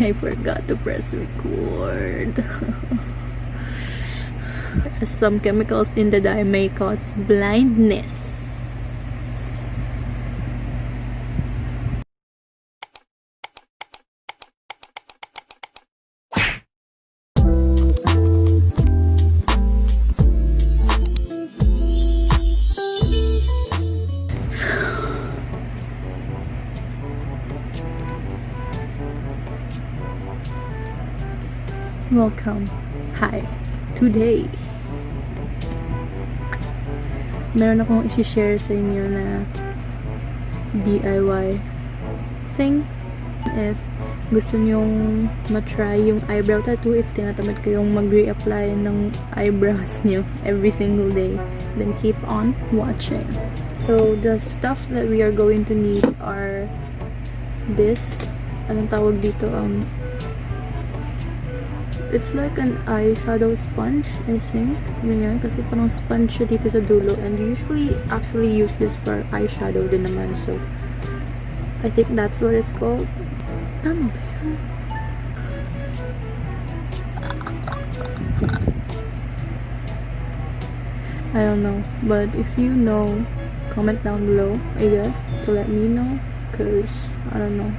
I forgot to press record. Some chemicals in the dye may cause blindness. Welcome. Hi. Today, meron akong ishe-share sa inyo na DIY thing. If gusto nyong matry yung eyebrow tattoo, if tinatamad kayong mag-reapply ng eyebrows nyo every single day, then keep on watching. So, the stuff that we are going to need are this. Anong tawag dito? It's like an eyeshadow sponge, I think. Ganyan, kasi parang sponge siya dito sa dulo. And you usually actually use this for eyeshadow din naman. So, I think that's what it's called. Tama ba yun? I don't know. But if you know, comment down below, I guess, to let me know. Because, I don't know.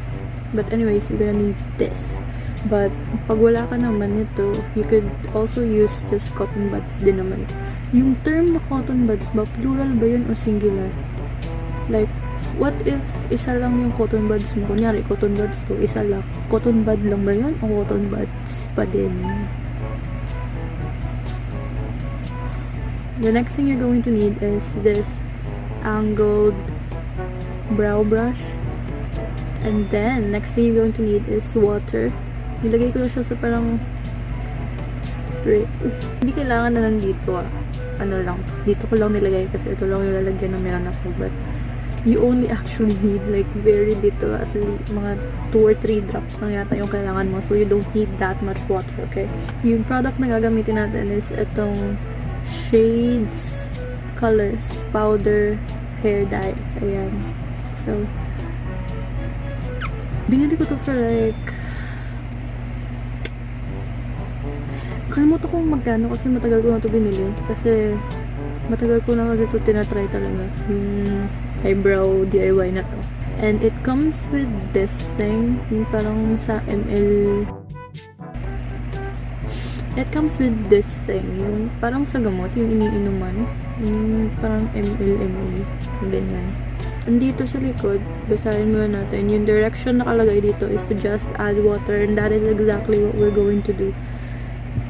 But anyways, you're gonna need this. But, pag wala ka naman nito, you could also use just cotton buds din naman. Yung term na cotton buds ba, plural ba yun o singular? Like, what if isa lang yung cotton buds mo? Kunyari, cotton buds to, isa lang. Cotton bud lang ba yun o cotton buds pa din? The next thing you're going to need is this angled brow brush. And then, next thing you're going to need is water. Nilagay ko na siya sa parang spray. Hindi kailangan na nandito ano lang. Dito ko lang nilagay kasi ito lang yung lalagyan na meron ako. But you only actually need like very little. At least mga 2 or 3 drops lang yata yung kailangan mo. So you don't need that much water, okay? Yung product na gagamitin natin is itong Kolours Powder Hair Dye. Ayan. So, binili ko to for like kalimutan kong magkano kasi matagal ko na ito binili. Kasi matagal ko na kasi ito tinatry talaga. Yung eyebrow DIY na to. And it comes with this thing. Yung parang sa ml. It comes with this thing. Yung parang sa gamot. Yung iniinuman. Yung parang ml. Ganyan. Andito sa likod, basahin muna natin. Yung direction nakalagay dito is to just add water. And that is exactly what we're going to do.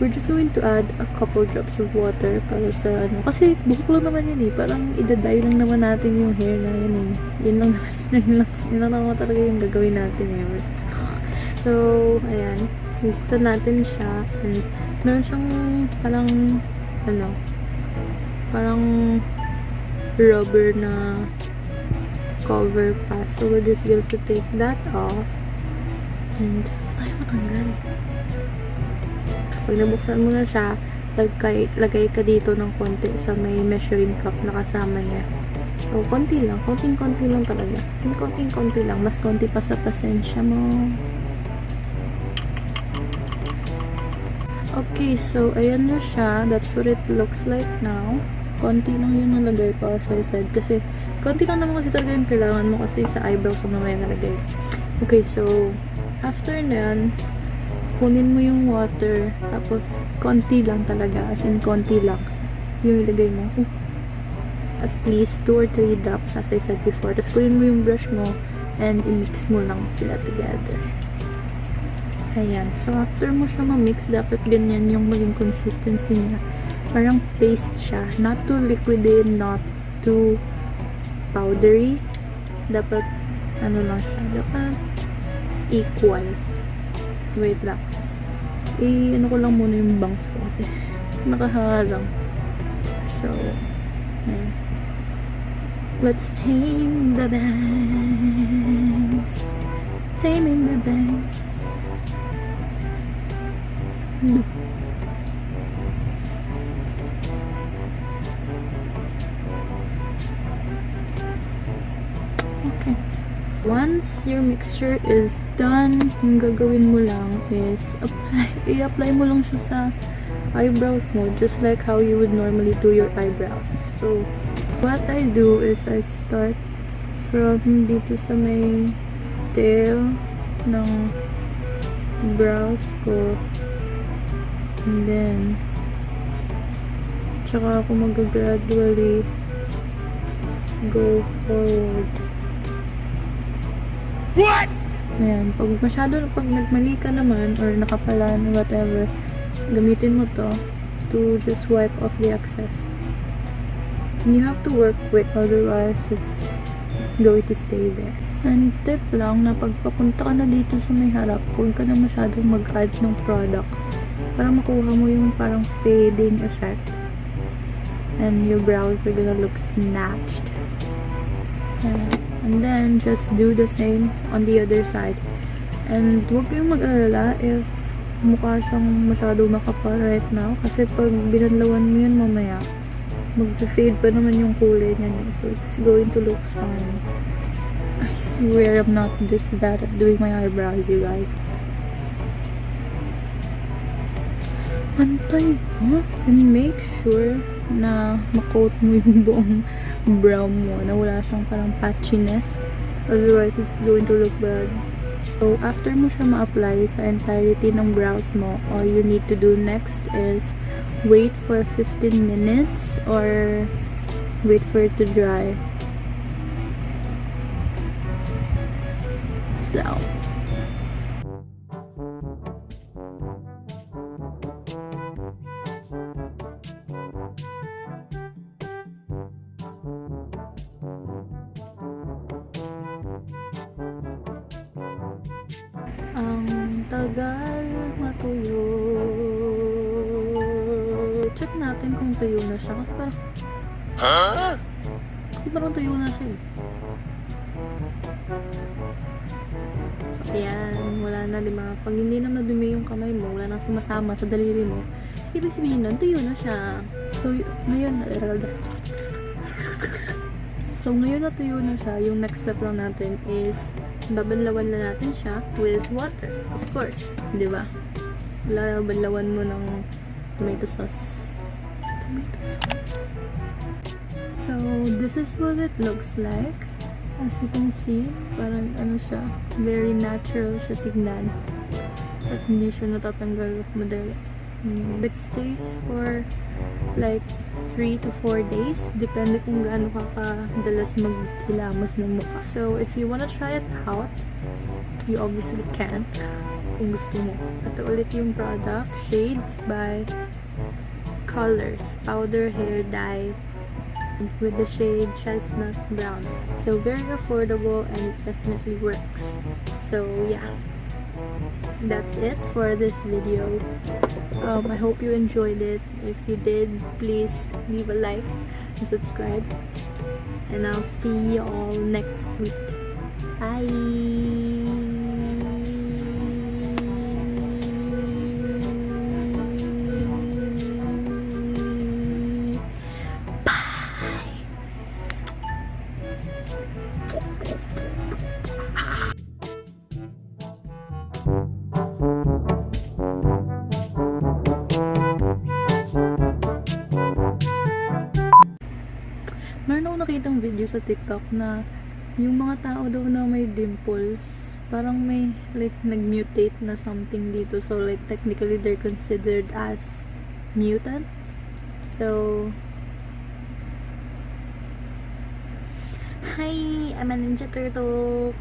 We're just going to add a couple drops of water para sa ano. Kasi buhok lang naman yun eh. Parang idadye lang naman natin yung hair na yun eh. Yun lang naman talaga yung gagawin natin eh. So, ayan. Buksan natin siya. And meron siyang parang ano. Parang rubber na cover pa. So, we're just going to take that off. And, ay, matanggal. Pag nabuksan mo na siya, lagay ka dito ng konti sa may measuring cup na kasama niya. So, konti lang. Konting-konti lang talaga. Kasi konting-konti lang. Mas konti pa sa pasensya mo. Okay, so, ayan na siya. That's what it looks like now. Konti lang yung nalagay ko, as I said. Kasi, konti lang naman kasi talaga yung kailangan mo kasi sa eyebrows mo may nalagay. Okay, so, after na yan, kunin mo yung water, tapos konti lang talaga, as in konti lang yung ilagay mo. At least 2 or 3 drops, as I said before. Tapos kunin mo yung brush mo and i-mix mo lang sila together. Ayan. So, after mo siya ma-mix, dapat ganyan yung maging consistency niya. Parang paste siya. Not too liquidy, not too powdery. Dapat, ano lang siya. Dapat equal. Wait lang. Ano ko lang muna yung bangs ko kasi nakaharang. So, ayan. Let's tame the bangs. Taming the bangs. Okay. Once your mixture is done, yung gagawin mo lang is i-apply mo lang siya sa eyebrows mo, just like how you would normally do your eyebrows. So, what I do is I start from dito sa may tail ng brows ko, and then tsaka ako mag-gradually go forward. What? Ayan, pag nagmali ka naman or nakapalan or whatever, gamitin mo to to just wipe off the excess. And you have to work quick, otherwise it's going to stay there. And tip lang na pagpapunta ka na dito sa may harap, huwag ka na masyadong mag-add ng product para makuha mo yung parang fading effect. And your brows are gonna look snatched. And then just do the same on the other side. And huwag kayong mag-alala if mukha siyang masyado makapal right now, kasi pag binadlawan mo yun mamaya, mag-fade pa naman yung kulay niya, so it's going to look fine. I swear I'm not this bad at doing my eyebrows, you guys. Pantay mo, and make sure na makoat mo yung buong brow mo, na wala siyang parang patchiness, otherwise it's going to look bad. So after mo siya ma-apply sa entirety ng brows mo, all you need to do next is wait for 15 minutes or wait for it to dry. So ang tagal matuyo. Check natin kung tuyo na siya. Kasi parang tuyo na siya eh. So, ayan. Wala na, diba? Pag hindi na madumi yung kamay mo, wala nang sumasama sa daliri mo, ibig sabihin nun, tuyo na siya. So, ngayon, na tuyo na siya, yung next step lang natin is babanlawan na natin siya with water, of course, di ba? Babanlawan mo ng tomato sauce. So this is what it looks like. As you can see, parang ano siya, very natural siya tignan at hindi siya natatanggal madali. It stays for like 3 to 4 days, depende kung gaano ka kadalas maghilamos ng mukha. So if you wanna try it out, you obviously can kung gusto mo. Ito ulit yung product, Shades by Kolours Powder Hair Dye with the shade Chesnut Brown. So very affordable and it definitely works. So yeah, that's it for this video. I hope you enjoyed it. If you did, please leave a like and subscribe, and I'll see you all next week. Bye. Meron akong nakitang video sa TikTok na yung mga tao daw na may dimples, parang may like nag-mutate na something dito. So like technically they're considered as mutants. So hi, I'm a Ninja Turtle.